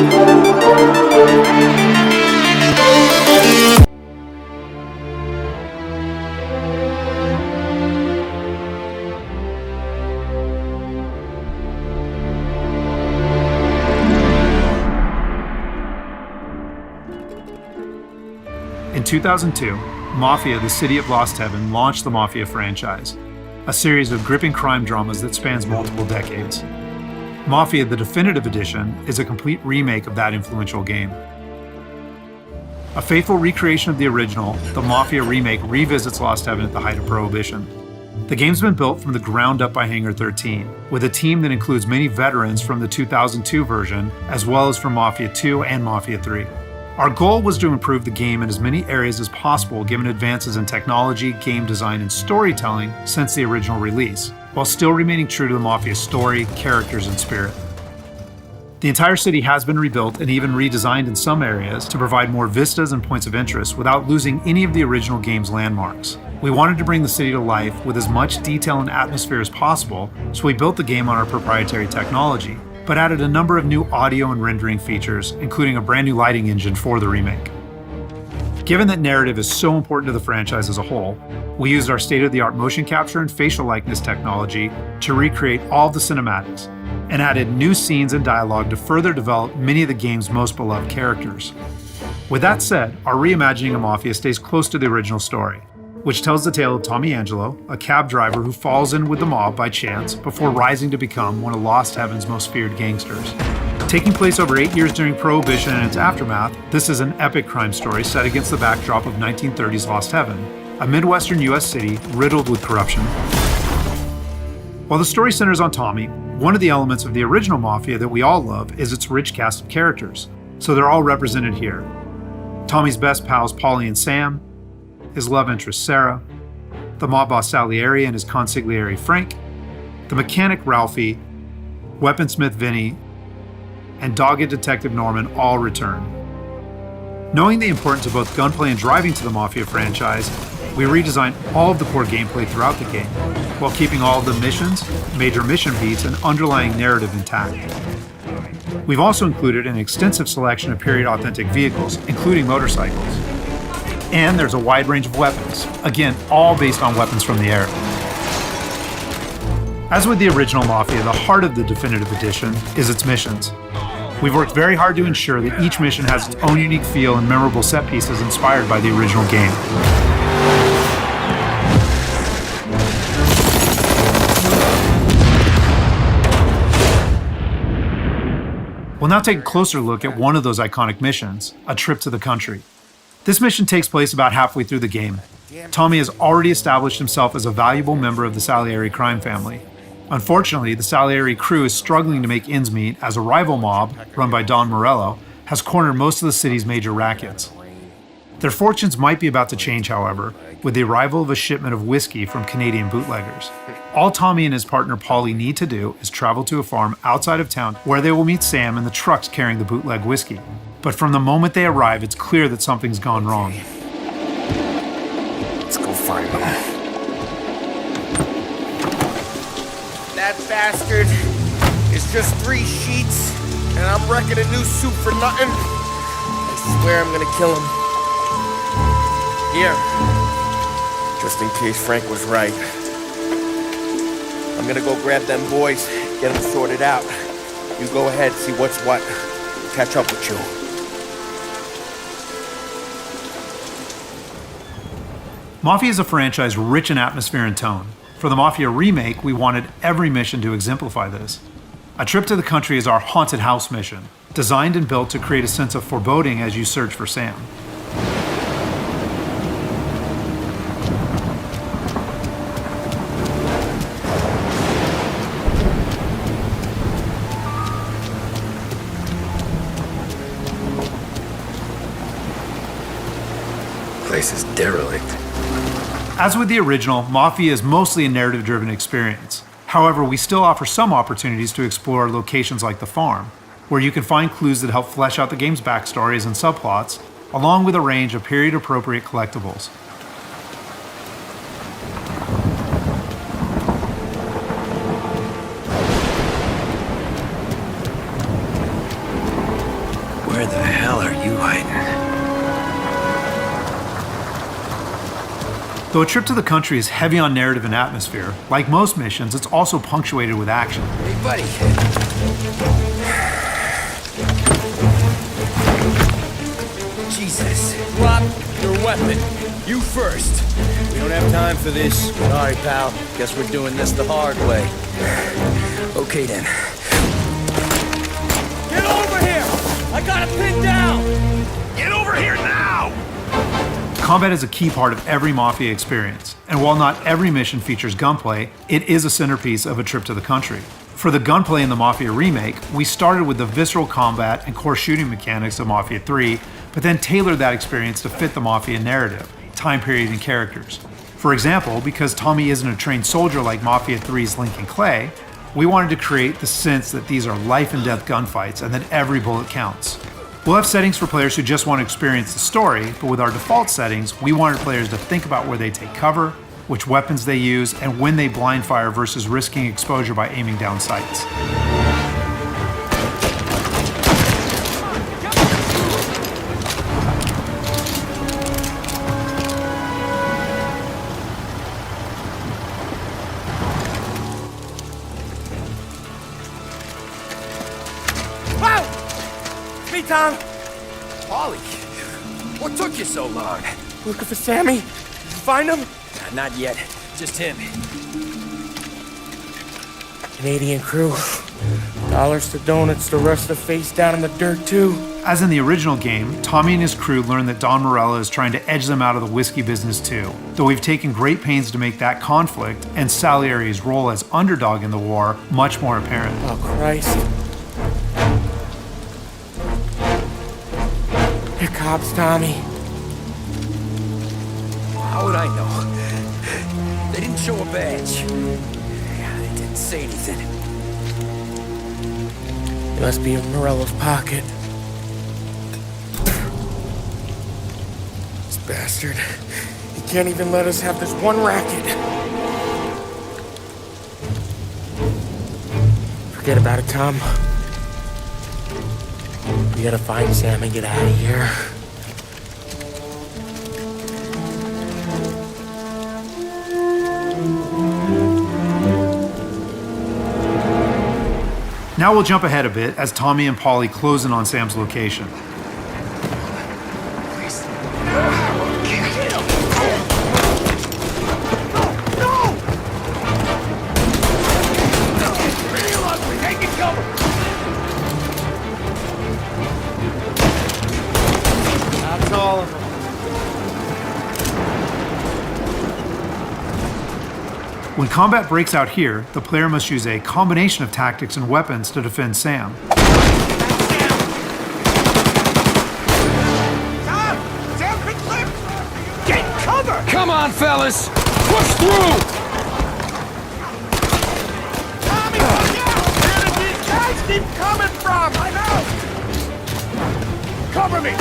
In 2002, Mafia: The City of Lost Heaven launched the Mafia franchise, a series of gripping crime dramas that spans multiple decades. Mafia: The Definitive Edition is a complete remake of that influential game. A faithful recreation of the original, the Mafia Remake revisits Lost Heaven at the height of Prohibition. The game's been built from the ground up by Hangar 13, with a team that includes many veterans from the 2002 version, as well as from Mafia 2 and Mafia 3. Our goal was to improve the game in as many areas as possible given advances in technology, game design, and storytelling since the original release, while still remaining true to the Mafia story, characters, and spirit. The entire city has been rebuilt and even redesigned in some areas to provide more vistas and points of interest without losing any of the original game's landmarks. We wanted to bring the city to life with as much detail and atmosphere as possible, so we built the game on our proprietary technology, but added a number of new audio and rendering features, including a brand new lighting engine for the remake. Given that narrative is so important to the franchise as a whole, we used our state-of-the-art motion capture and facial likeness technology to recreate all of the cinematics, and added new scenes and dialogue to further develop many of the game's most beloved characters. With that said, our reimagining of Mafia stays close to the original story, which tells the tale of Tommy Angelo, a cab driver who falls in with the mob by chance before rising to become one of Lost Heaven's most feared gangsters. Taking place over 8 years during Prohibition and its aftermath, this is an epic crime story set against the backdrop of 1930s Lost Heaven, a Midwestern US city riddled with corruption. While the story centers on Tommy, one of the elements of the original Mafia that we all love is its rich cast of characters, so they're all represented here. Tommy's best pals Paulie and Sam, his love interest Sarah, the mob boss Salieri and his consigliere Frank, the mechanic Ralphie, weaponsmith Vinny, and dogged detective Norman all return. Knowing the importance of both gunplay and driving to the Mafia franchise, we redesigned all of the core gameplay throughout the game, while keeping all of the missions, major mission beats, and underlying narrative intact. We've also included an extensive selection of period-authentic vehicles, including motorcycles. And there's a wide range of weapons, again, all based on weapons from the era. As with the original Mafia, the heart of the Definitive Edition is its missions. We've worked very hard to ensure that each mission has its own unique feel and memorable set pieces inspired by the original game. We'll now take a closer look at one of those iconic missions, A Trip to the Country. This mission takes place about halfway through the game. Tommy has already established himself as a valuable member of the Salieri crime family. Unfortunately, the Salieri crew is struggling to make ends meet as a rival mob, run by Don Morello, has cornered most of the city's major rackets. Their fortunes might be about to change, however, with the arrival of a shipment of whiskey from Canadian bootleggers. All Tommy and his partner Paulie need to do is travel to a farm outside of town where they will meet Sam and the trucks carrying the bootleg whiskey. But from the moment they arrive, it's clear that something's gone wrong. Let's go find them. That bastard is just 3 sheets, and I'm wrecking a new suit for nothing. I swear I'm gonna kill him. Here, just in case Frank was right. I'm gonna go grab them boys, get them sorted out. You go ahead, see what's what. Catch up with you. Mafia is a franchise rich in atmosphere and tone. For the Mafia Remake, we wanted every mission to exemplify this. A Trip to the Country is our haunted house mission, designed and built to create a sense of foreboding as you search for Sam. Place is derelict. As with the original, Mafia is mostly a narrative-driven experience. However, we still offer some opportunities to explore locations like the farm, where you can find clues that help flesh out the game's backstories and subplots, along with a range of period-appropriate collectibles. the hell are you hiding? Though A Trip to the Country is heavy on narrative and atmosphere, like most missions, it's also punctuated with action. Hey, buddy. Jesus. Drop your weapon. You first. We don't have time for this. Sorry, pal. Guess we're doing this the hard way. Okay then. Get over here! I got it pinned down! Get over here now! Combat is a key part of every Mafia experience, and while not every mission features gunplay, it is a centerpiece of A Trip to the Country. For the gunplay in the Mafia Remake, we started with the visceral combat and core shooting mechanics of Mafia 3, but then tailored that experience to fit the Mafia narrative, time period, and characters. For example, because Tommy isn't a trained soldier like Mafia 3's 𝓕𝓞𝓛𝓦, we wanted to create the sense that these are life and death gunfights and that every bullet counts. We'll have settings for players who just want to experience the story, but with our default settings, we wanted players to think about where they take cover, which weapons they use, and when they blind fire versus risking exposure by aiming down sights. Wow! It's me, Tom. Ollie, what took you so long? Looking for Sammy? Did you find him? Not yet. Just him. Canadian crew. Dollars to donuts, the rest of the face down in the dirt, too. As in the original game, Tommy and his crew learn that Don Morello is trying to edge them out of the whiskey business too, though we've taken great pains to make that conflict and Salieri's role as underdog in the war much more apparent. Oh, Christ. Here cops, Tommy. How would I know? They didn't show a badge. They didn't say anything. It must be in Morello's pocket. This bastard. He can't even let us have this one racket. Forget about it, Tom. We gotta find Sam and get out of here. Now we'll jump ahead a bit as Tommy and Polly close in on Sam's location. That's all of them. When combat breaks out here, the player must use a combination of tactics and weapons to defend Sam. Get cover! Come on, fellas! Push through! Tommy, look out! Where did these guys keep coming from? I know! Cover me!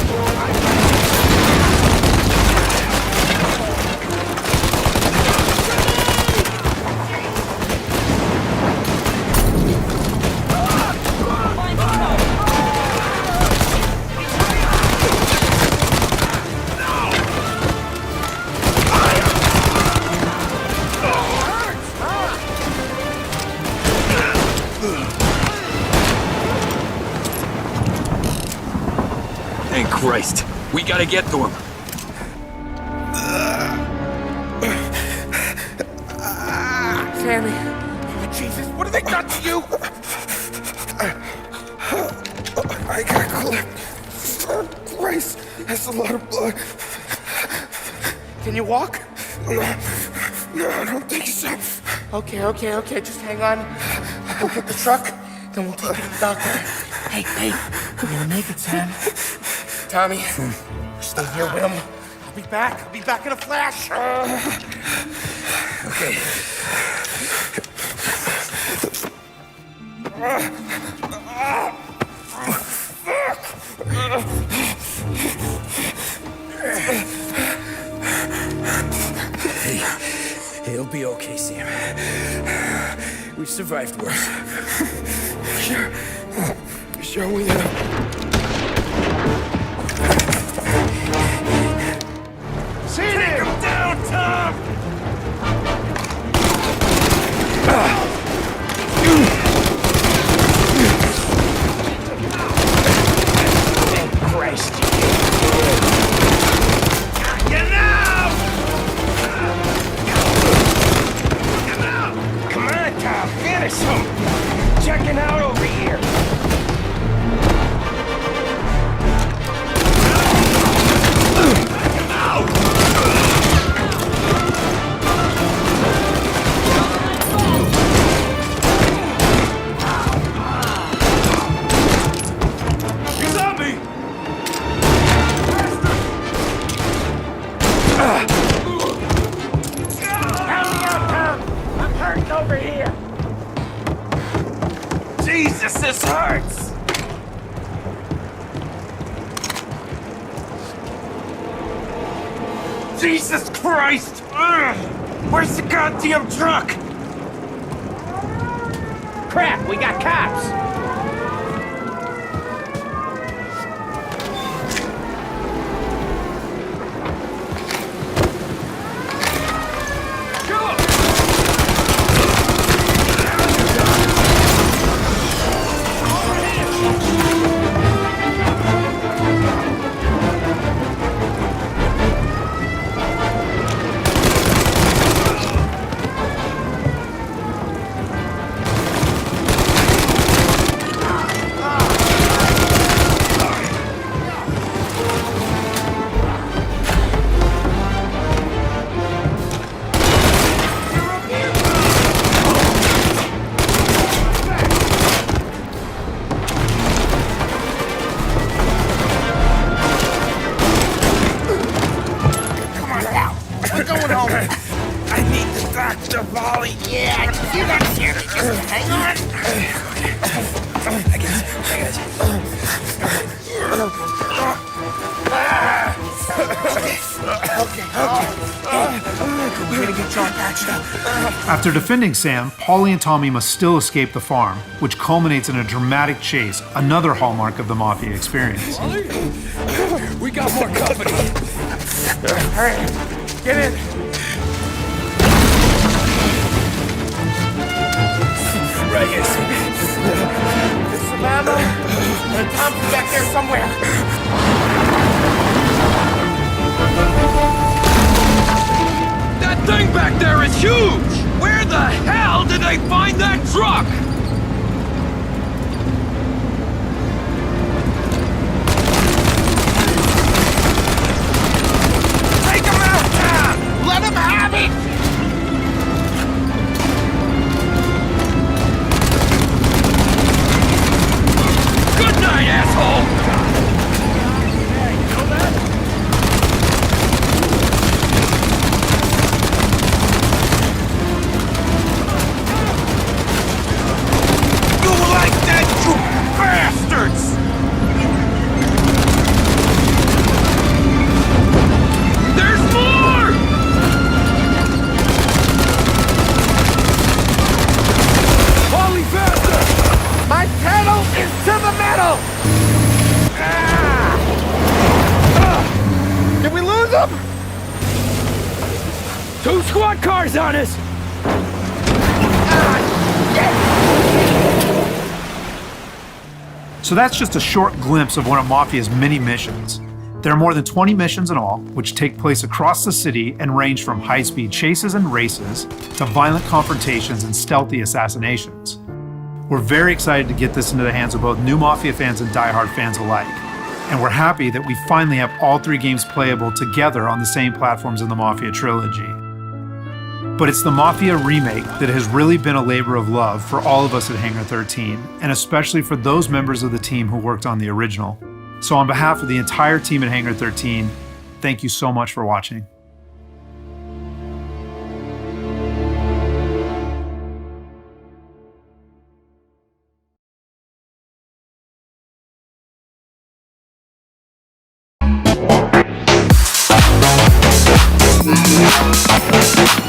Thank Christ. We gotta get to him. Sammy. Oh, Jesus, what have they done to you? I got clipped. Oh, Christ, that's a lot of blood. Can you walk? No, I don't think so. Okay, just hang on. I'll go get the truck, then we'll take you to the doctor. Hey, you're gonna make it, Sam. Tommy, stay here with him. I'll be back in a flash. Okay. Hey, it'll be okay, Sam. We've survived worse. Sure we have. Jesus Christ! Ugh. Where's the goddamn truck? Crap, we got cops! I need the doctor, Molly. Yeah, you got it here. Just hang on. I got Okay. We're gonna get you all patched up. After defending Sam, Paulie and Tommy must still escape the farm, which culminates in a dramatic chase, another hallmark of the Mafia experience. We got more company. All right, get in. Right here, Sam. There's some ammo and Tom's back there somewhere. That thing back there is huge! Where the hell did they find that truck? Take him out, Tom! Let him have it! Good night, asshole! You like that, you bastards! There's more! Holy faster! My pedal is to the metal! Did we lose him? 2 squad cars on us! So that's just a short glimpse of one of Mafia's many missions. There are more than 20 missions in all, which take place across the city and range from high-speed chases and races to violent confrontations and stealthy assassinations. We're very excited to get this into the hands of both new Mafia fans and die-hard fans alike. And we're happy that we finally have all 3 games playable together on the same platforms in the Mafia trilogy. But it's the Mafia Remake that has really been a labor of love for all of us at Hangar 13, and especially for those members of the team who worked on the original. So on behalf of the entire team at Hangar 13, thank you so much for watching. Yeah.